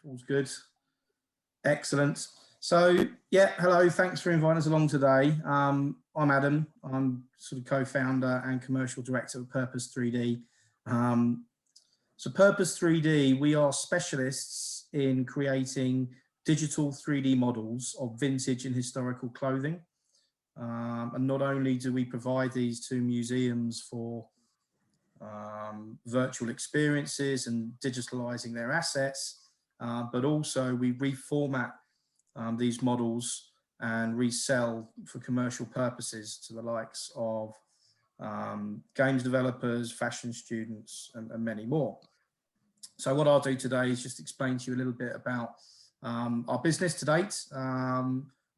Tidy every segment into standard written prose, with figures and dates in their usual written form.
All's good. Excellent. So, yeah, hello. Thanks for inviting us along today. I'm Adam. I'm sort of co-founder and commercial director of Purpose 3D. So Purpose 3D, we are specialists in creating digital 3D models of vintage and historical clothing. And not only do we provide these to museums for virtual experiences and digitalizing their assets, but also we reformat these models and resell for commercial purposes to the likes of games developers, fashion students, and many more. So what I'll do today is just explain to you a little bit about our business to date.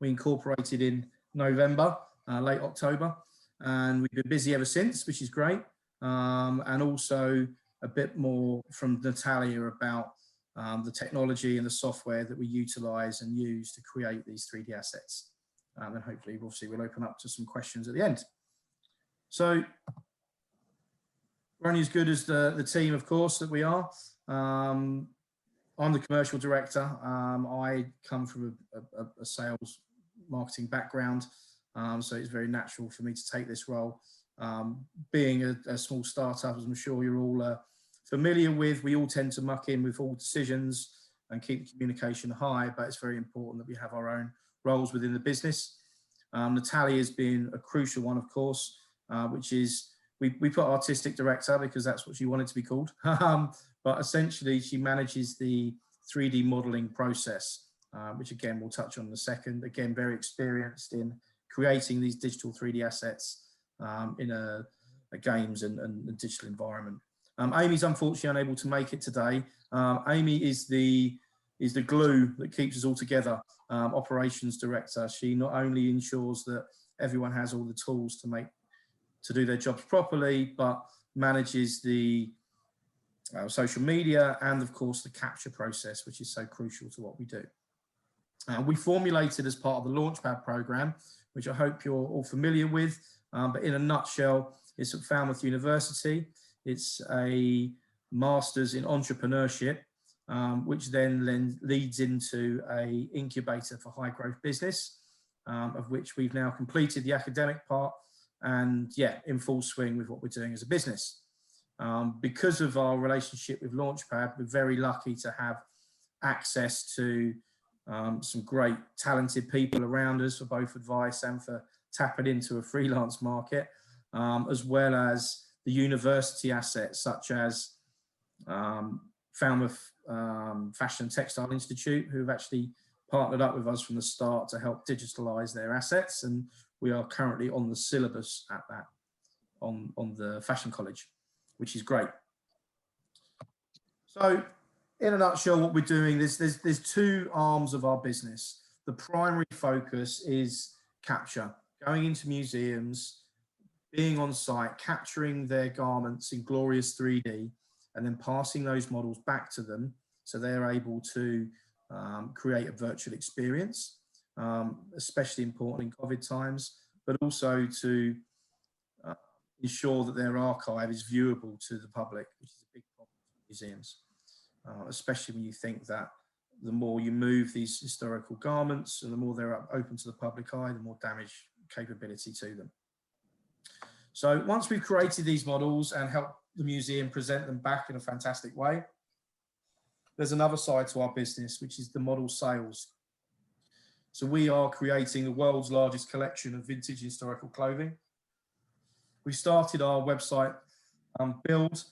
We incorporated in November, late October, and we've been busy ever since, which is great. And also a bit more from Natalia about the technology and the software that we utilize and use to create these 3D assets. And hopefully, obviously, we'll open up to some questions at the end. So we're only as good as the team, of course, that we are. I'm the commercial director. I come from a sales marketing background, so it's very natural for me to take this role. Being a small startup, as I'm sure you're all familiar with, we all tend to muck in with all decisions and keep the communication high, but it's very important that we have our own roles within the business. Natalia has been a crucial one, of course, which is, we put artistic director because that's what she wanted to be called, but essentially she manages the 3D modeling process, which again, we'll touch on in a second. Again, very experienced in creating these digital 3D assets in a games and digital environment. Amy's unfortunately unable to make it today. Amy is the glue that keeps us all together. Operations director. She not only ensures that everyone has all the tools to do their jobs properly, but manages the social media and of course the capture process, which is so crucial to what we do. We formulated as part of the Launchpad program, which I hope you're all familiar with. But in a nutshell, it's at Falmouth University. It's a master's in entrepreneurship, which then leads into an incubator for high growth business, of which we've now completed the academic part and yeah, in full swing with what we're doing as a business. Because of our relationship with Launchpad, we're very lucky to have access to some great talented people around us for both advice and for tapping into a freelance market, as well as the university assets such as Falmouth Fashion and Textile Institute, who have actually partnered up with us from the start to help digitalize their assets. And we are currently on the syllabus at that, on the Fashion College, which is great. So in a nutshell, what we're doing, there's two arms of our business. The primary focus is capture, going into museums, being on site, capturing their garments in glorious 3D, and then passing those models back to them so they're able to create a virtual experience, especially important in COVID times, but also to ensure that their archive is viewable to the public, which is a big problem for museums, especially when you think that the more you move these historical garments and the more they're open to the public eye, the more damage capability to them. So once we've created these models and helped the museum present them back in a fantastic way, there's another side to our business, which is the model sales. So we are creating the world's largest collection of vintage historical clothing. We started our website build.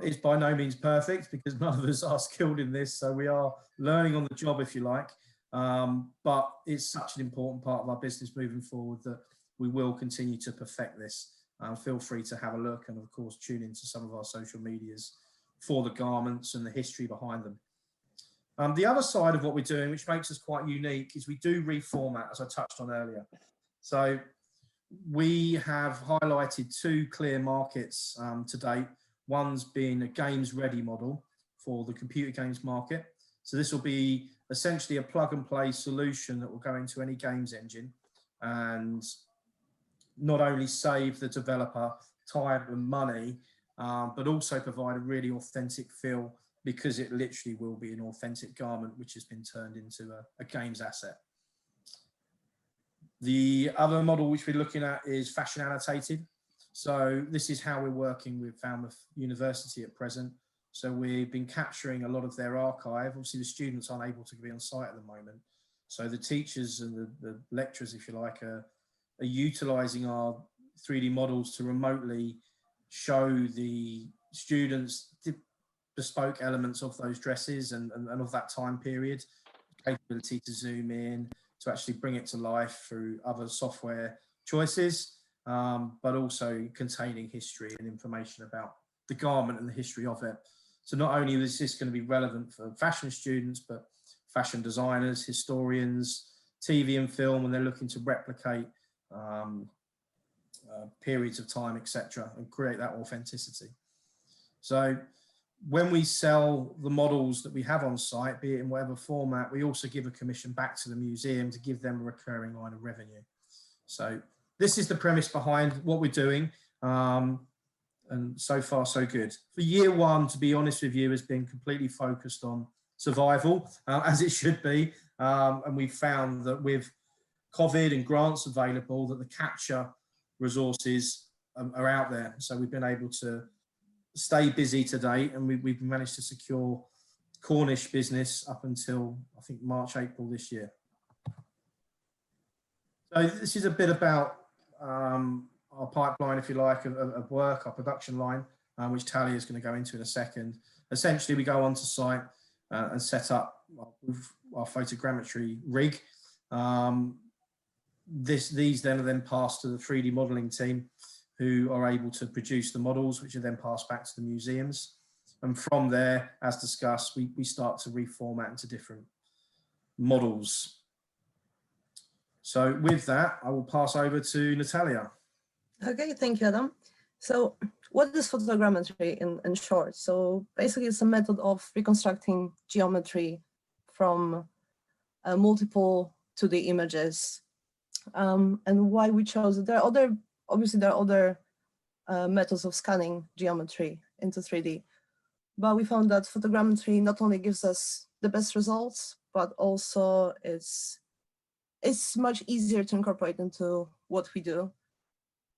It's by no means perfect because none of us are skilled in this, so we are learning on the job, if you like. But it's such an important part of our business moving forward that we will continue to perfect this. Feel free to have a look and of course tune into some of our social medias for the garments and the history behind them. The other side of what we're doing, which makes us quite unique, is we do reformat, as I touched on earlier. So we have highlighted two clear markets to date. One's been a games ready model for the computer games market. So this will be essentially a plug and play solution that will go into any games engine and not only save the developer time and money, but also provide a really authentic feel because it literally will be an authentic garment which has been turned into a games asset. The other model which we're looking at is fashion annotated. So this is how we're working with Falmouth University at present. So we've been capturing a lot of their archive. Obviously the students aren't able to be on site at the moment. So the teachers and the lecturers, if you like, are utilising our 3D models to remotely show the students bespoke elements of those dresses and of that time period, capability to zoom in, to actually bring it to life through other software choices, but also containing history and information about the garment and the history of it. So not only is this going to be relevant for fashion students, but fashion designers, historians, TV and film, when they're looking to replicate periods of time, etc., and create that authenticity. So when we sell the models that we have on site, be it in whatever format, we also give a commission back to the museum to give them a recurring line of revenue. So this is the premise behind what we're doing. And so far, so good. For year one, to be honest with you, has been completely focused on survival, as it should be. And we've found that with COVID and grants available, that the capture resources are out there. So we've been able to stay busy to date, and we've managed to secure Cornish business up until, I think, March, April this year. So this is a bit about our pipeline, if you like, of work, our production line, which Talia is going to go into in a second. Essentially, we go onto site and set up our photogrammetry rig. These then are then passed to the 3D modelling team, who are able to produce the models, which are then passed back to the museums. And from there, as discussed, we start to reformat into different models. So with that, I will pass over to Natalia. Okay, thank you, Adam. So what is photogrammetry in short? So basically it's a method of reconstructing geometry from multiple 2D images. And why we chose it. Obviously there are other methods of scanning geometry into 3D, but we found that photogrammetry not only gives us the best results, but also it's much easier to incorporate into what we do.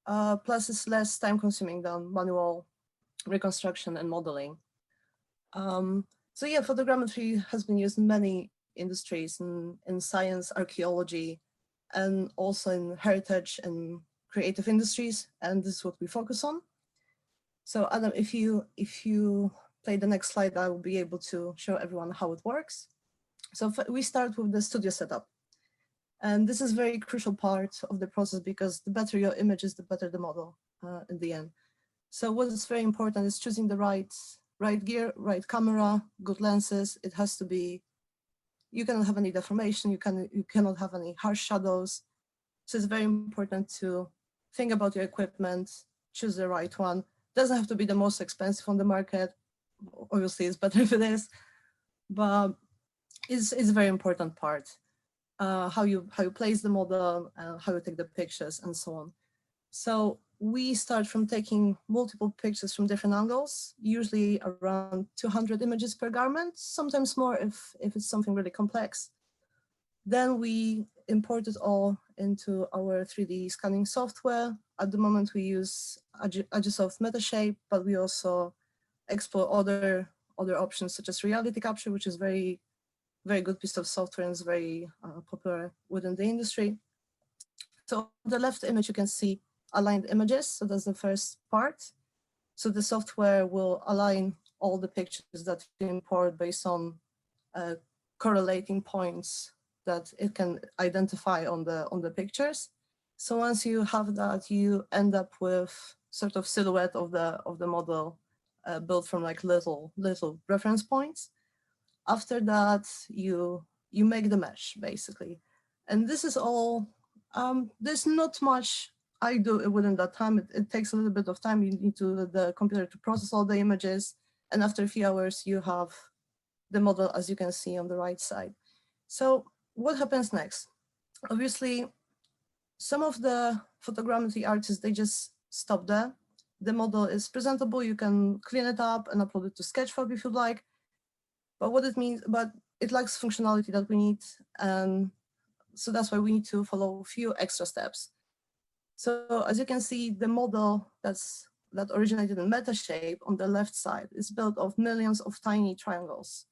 Plus it's less time consuming than manual reconstruction and modeling. So yeah, photogrammetry has been used in many industries, in science, archaeology, and also in heritage and creative industries, and this is what we focus on. So Adam, if you play the next slide, I will be able to show everyone how it works. So we start with the studio setup. And this is a very crucial part of the process, because the better your image is, the better the model in the end. So what is very important is choosing the right gear, right camera, good lenses. It has to be, you cannot have any deformation, you cannot have any harsh shadows. So it's very important to think about your equipment, choose the right one. Doesn't have to be the most expensive on the market. Obviously, it's better if it is, but it's a very important part. How you place the model, how you take the pictures, and so on. So we start from taking multiple pictures from different angles, usually around 200 images per garment, sometimes more if it's something really complex. Then we import it all into our 3D scanning software. At the moment we use Agisoft Metashape, but we also explore other options such as reality capture, which is very good piece of software and is very popular within the industry. So on the left image, you can see aligned images. So that's the first part. So the software will align all the pictures that you import based on correlating points that it can identify on the pictures. So once you have that, you end up with sort of silhouette of the model built from like little reference points. After that, you make the mesh basically, and this is all. There's not much I do within that time. It takes a little bit of time. You need the computer to process all the images, and after a few hours, you have the model, as you can see on the right side. So what happens next? Obviously, some of the photogrammetry artists, they just stop there. The model is presentable. You can clean it up and upload it to Sketchfab if you'd like. but what it means, but it lacks functionality that we need. And so that's why we need to follow a few extra steps. So as you can see, the model that originated in meta shape on the left side is built of millions of tiny triangles.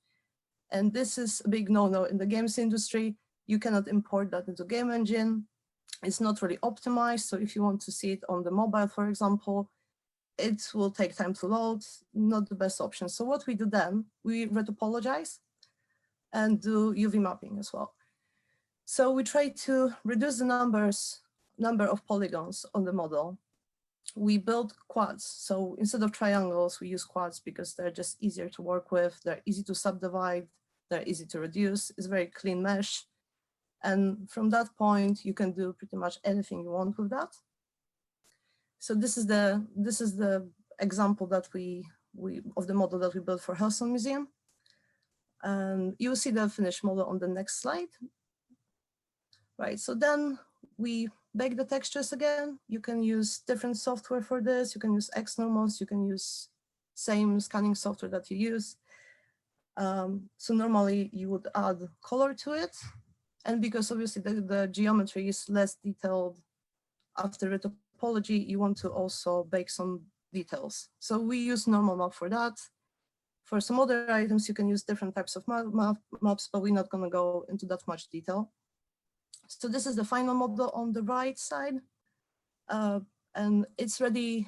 And this is a big no-no in the games industry. You cannot import that into game engine. It's not really optimized. So if you want to see it on the mobile, for example, it will take time to load, not the best option. So what we do then, we retopologize and do UV mapping as well. So we try to reduce the number of polygons on the model. We build quads. So instead of triangles, we use quads because they're just easier to work with. They're easy to subdivide. They're easy to reduce. It's very clean mesh. And from that point, you can do pretty much anything you want with that. So this is the example that we of the model that we built for Hellstone Museum. And you will see the finished model on the next slide. Right, so then we bake the textures again. You can use different software for this. You can use XNormals. You can use same scanning software that you use. So normally you would add color to it. And because obviously the geometry is less detailed after retopology, you want to also bake some details. So we use normal map for that. For some other items, you can use different types of maps, but we're not going to go into that much detail. So this is the final model on the right side, and it's ready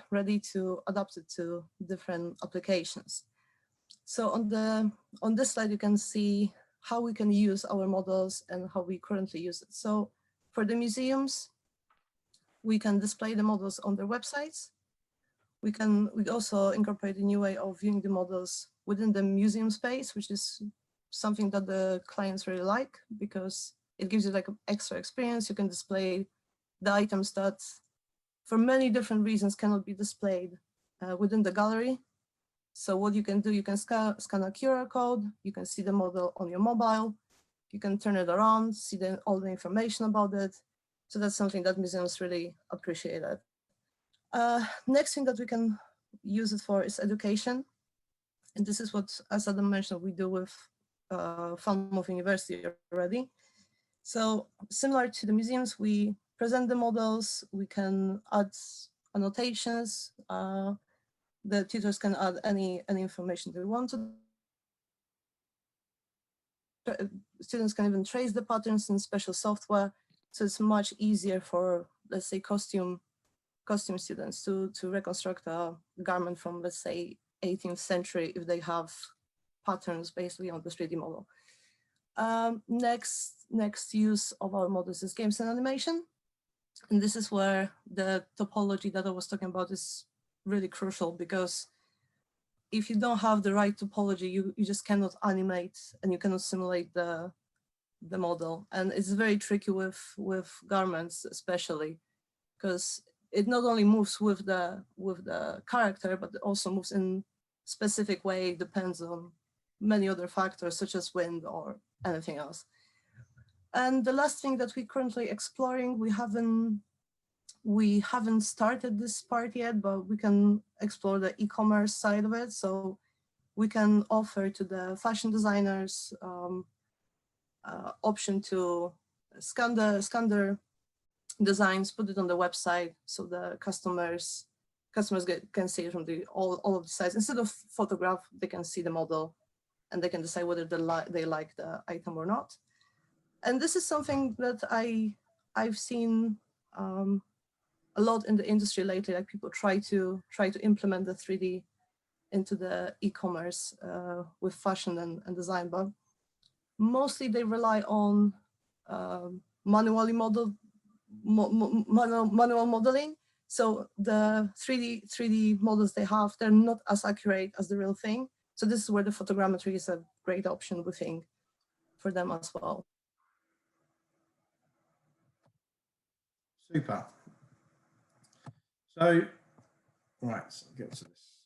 to adapt it to different applications. So on this slide, you can see how we can use our models and how we currently use it. So for the museums, we can display the models on their websites. We also incorporate a new way of viewing the models within the museum space, which is something that the clients really like because it gives you like an extra experience. You can display the items that for many different reasons cannot be displayed within the gallery. So what you can do, you can scan a QR code, you can see the model on your mobile, you can turn it around, see all the information about it. So that's something that museums really appreciated. Next thing that we can use it for is education. And this is what, as Adam mentioned, we do with Falmouth University already. So similar to the museums, we present the models, we can add annotations, the tutors can add any information they want to. Students can even trace the patterns in special software. So it's much easier for, let's say, costume students to reconstruct a garment from, let's say, 18th century if they have patterns basically on the 3D model. Next use of our models is games and animation. And this is where the topology that I was talking about is really crucial, because if you don't have the right topology, you just cannot animate and you cannot simulate the model. And it's very tricky with garments, especially because it not only moves with the character, but it also moves in specific way, depends on many other factors such as wind or anything else. And the last thing that we're currently exploring, we haven't started this part yet, but we can explore the e-commerce side of it. So we can offer to the fashion designers option to scan their designs, put it on the website, so the customers can see it from all of the sides. Instead of photograph, they can see the model and they can decide whether they like the item or not. And this is something that I've seen a lot in the industry lately. Like people try to implement the 3D into the e-commerce with fashion and design, but mostly they rely on manual modeling. So the 3D models they have, they're not as accurate as the real thing. So this is where the photogrammetry is a great option, we think, for them as well. Super. So, right, so get to this.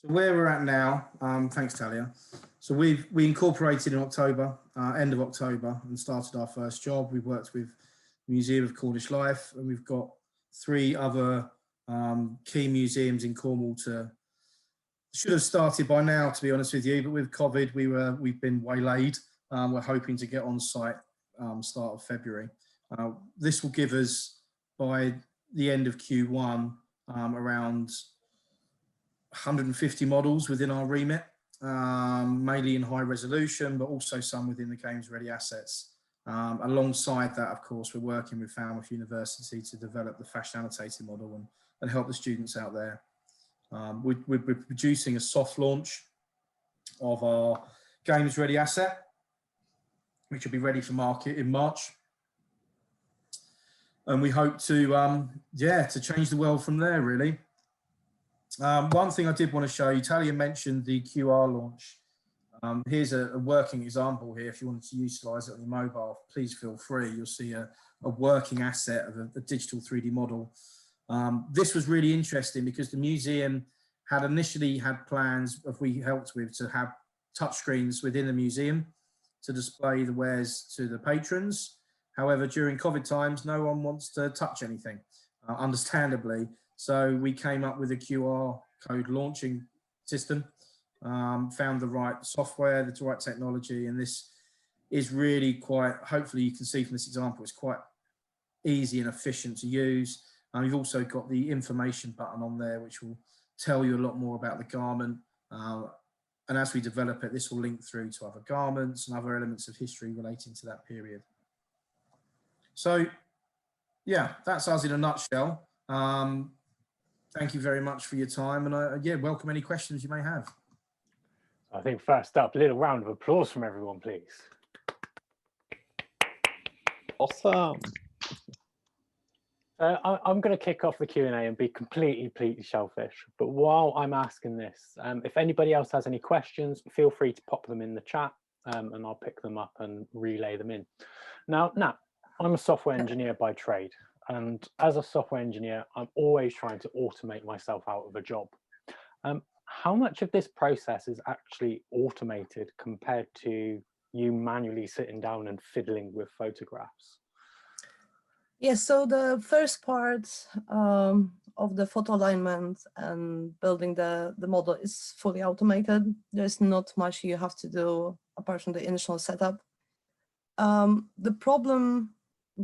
So where we're at now, thanks, Talia. So we incorporated in October, end of October, and started our first job. We've worked with the Museum of Cornish Life, and we've got 3 other key museums in Cornwall to Should have started by now, to be honest with you, but with COVID, we've been waylaid. We're hoping to get on site start of February. This will give us, by the end of Q1, around 150 models within our remit, mainly in high resolution, but also some within the games ready assets. Alongside that, of course, we're working with Falmouth University to develop the fashion annotating model and help the students out there. We're producing a soft launch of our games ready asset, which will be ready for market in March. And we hope to, to change the world from there, really. One thing I did want to show you, Talia mentioned the QR launch. Here's a working example here. If you wanted to utilize it on your mobile, please feel free. You'll see a working asset of a digital 3D model. This was really interesting because the museum had initially had plans, if we helped with, to have touchscreens within the museum to display the wares to the patrons. However, during COVID times, no one wants to touch anything, understandably. So we came up with a QR code launching system, found the right software, the right technology, and this is really quite, hopefully you can see from this example, it's quite easy and efficient to use. You've also got the information button on there, which will tell you a lot more about the garment. And as we develop it, this will link through to other garments and other elements of history relating to that period. So, yeah, that's us in a nutshell. Thank you very much for your time, and welcome any questions you may have. I think first up, a little round of applause from everyone, please. Awesome. I'm going to kick off the Q&A and be completely selfish. But while I'm asking this, if anybody else has any questions, feel free to pop them in the chat, and I'll pick them up and relay them in. Now, I'm a software engineer by trade. And as a software engineer, I'm always trying to automate myself out of a job. How much of this process is actually automated compared to you manually sitting down and fiddling with photographs? Yes, so the first part of the photo alignment and building the model is fully automated. There's not much you have to do apart from the initial setup.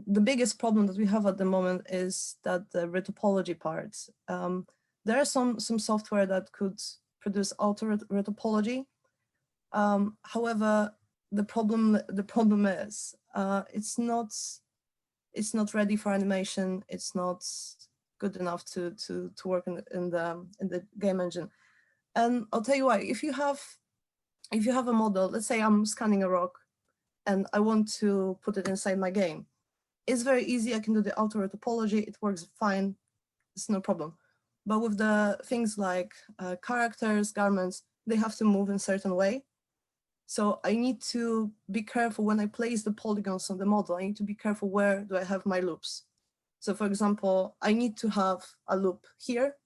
The biggest problem that we have at the moment is that the retopology part. There are some software that could produce auto retopology. However, the problem is it's not ready for animation. It's not good enough to work in the game engine. And I'll tell you why. If you have a model, let's say I'm scanning a rock, and I want to put it inside my game. It's very easy. I can do the auto retopology. It works fine. It's no problem. But with the things like characters, garments, they have to move in a certain way. So I need to be careful when I place the polygons on the model. I need to be careful where do I have my loops. So for example, I need to have a loop here,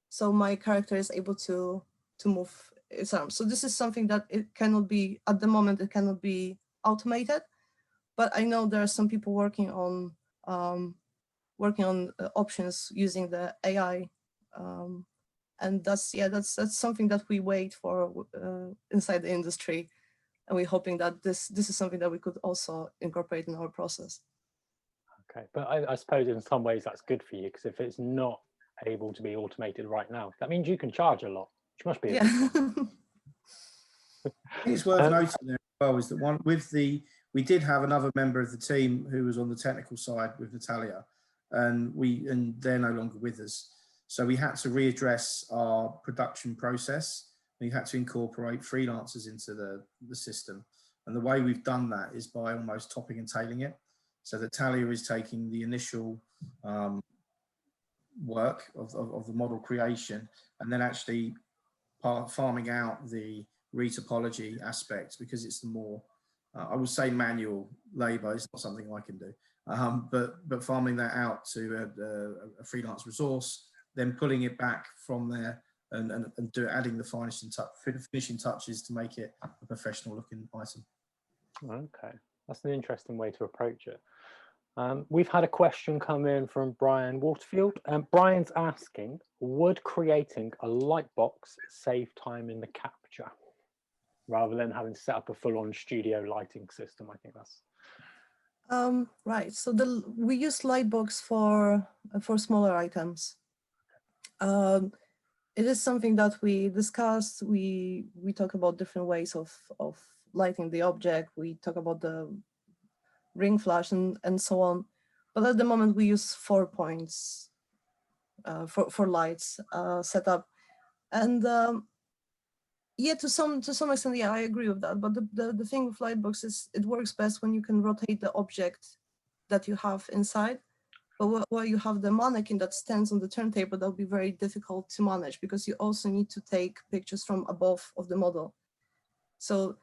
so my character is able to move its arms. So this is something that it cannot be, at the moment, it cannot be automated. But I know there are some people working on options using the AI, and that's something that we wait for inside the industry, and we're hoping that this is something that we could also incorporate in our process. Okay, but I suppose in some ways that's good for you, because if it's not able to be automated right now, that means you can charge a lot, which must be. Yeah. It's worth noting there as well is that we did have another member of the team who was on the technical side with Natalia, and they're no longer with us. So we had to readdress our production process. We had to incorporate freelancers into the system. And the way we've done that is by almost topping and tailing it. So that Talia is taking the initial work of the model creation and then actually farming out the retopology aspect, because it's the more, I would say, manual labor. It's not something I can do, but farming that out to a freelance resource, then pulling it back from there and adding the finishing touches to make it a professional looking item. Okay, that's an interesting way to approach it. We've had a question come in from Brian Waterfield. Brian's asking, would creating a light box save time in the capture rather than having to set up a full-on studio lighting system? I think that's right. So we use Lightbox for smaller items. It is something that we discussed. We talk about different ways of lighting the object. We talk about the ring flash and so on. But at the moment we use 4 points for lights setup. And yeah, to some extent, yeah, I agree with that. But the thing with Lightbox is it works best when you can rotate the object that you have inside. But while you have the mannequin that stands on the turntable, that'll be very difficult to manage because you also need to take pictures from above of the model. So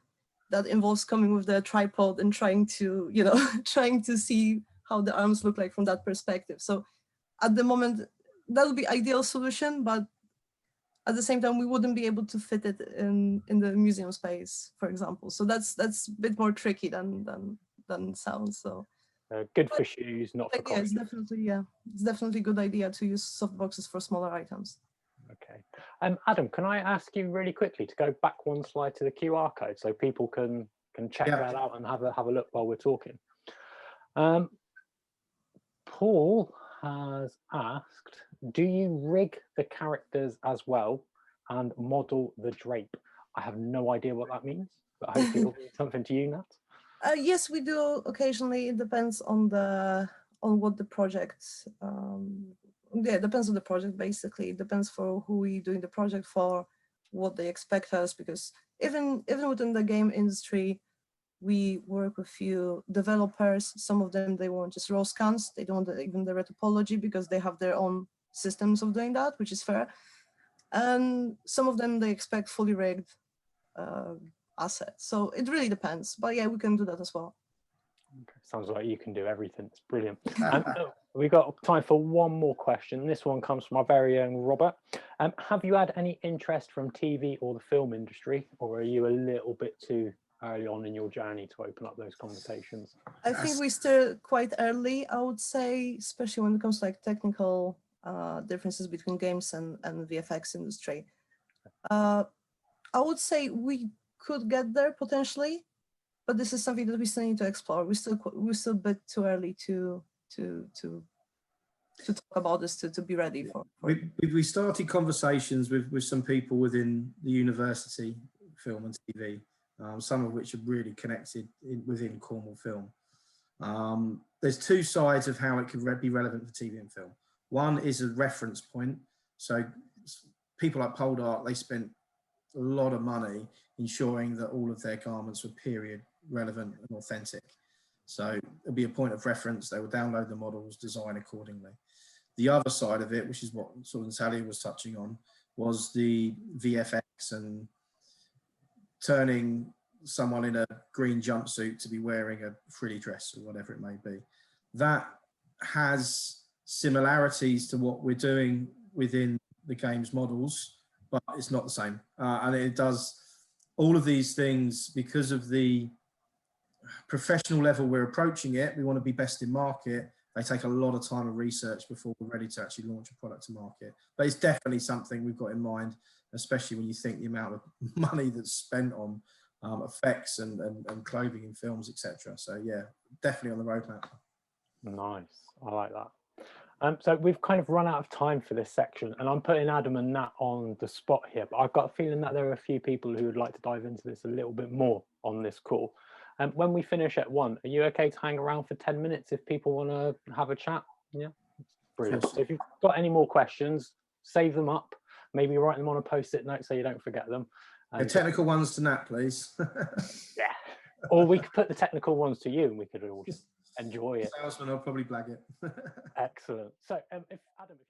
that involves coming with the tripod and trying to, you know, trying to see how the arms look like from that perspective. So at the moment, that would be ideal solution, but at the same time, we wouldn't be able to fit it in the museum space, for example. So that's a bit more tricky than it sounds. So good for shoes, not for yeah, it's definitely a good idea to use softboxes for smaller items. Okay. Adam, can I ask you really quickly to go back one slide to the QR code so people can check that out and have a look while we're talking? Paul has asked, do you rig the characters as well and model the drape? I have no idea what that means, but hopefully it'll be something to you, Nat. Yes, we do occasionally. It depends on what the project. Yeah, it depends on the project. Basically, it depends for who we doing the project for, what they expect us. Because even within the game industry, we work with few developers. Some of them they want just raw scans. They don't want even the retopology because they have their own systems of doing that, which is fair. And some of them they expect fully rigged assets. So it really depends. But yeah, we can do that as well. Okay. Sounds like you can do everything. It's brilliant. We've got time for one more question. This one comes from our very own Robert. Have you had any interest from TV or the film industry, or are you a little bit too early on in your journey to open up those conversations? I think we're still quite early, I would say, especially when it comes to like technical differences between games and VFX industry. I would say we could get there potentially, but this is something that we still need to explore. We're still a bit too early to talk about this to be ready for. We started conversations with some people within the university, film and TV, some of which are really connected within Cornwall Film. There's two sides of how it could be relevant for TV and film. One is a reference point. So people like Poldart, they spent a lot of money ensuring that all of their garments were period relevant and authentic. So it'll be a point of reference. They will download the models, design accordingly. The other side of it, which is what sort of Natalia was touching on, was the VFX and turning someone in a green jumpsuit to be wearing a frilly dress or whatever it may be. That has similarities to what we're doing within the game's models, but it's not the same. And it does all of these things because of the professional level we're approaching it. We want to be best in market. They take a lot of time and research before we're ready to actually launch a product to market. But it's definitely something we've got in mind, especially when you think the amount of money that's spent on effects and clothing in films, etc. So yeah, definitely on the roadmap. Nice, I like that. So we've kind of run out of time for this section, and I'm putting Adam and Nat on the spot here, but I've got a feeling that there are a few people who would like to dive into this a little bit more on this call. When we finish at 1, are you okay to hang around for 10 minutes if people want to have a chat? Yeah, brilliant. So if you've got any more questions, save them up, maybe write them on a post-it note so you don't forget them. The technical ones to Nat, please. Yeah, or we could put the technical ones to you and we could all just enjoy it. Salesman, I'll probably blag it. Excellent. So if Adam, if you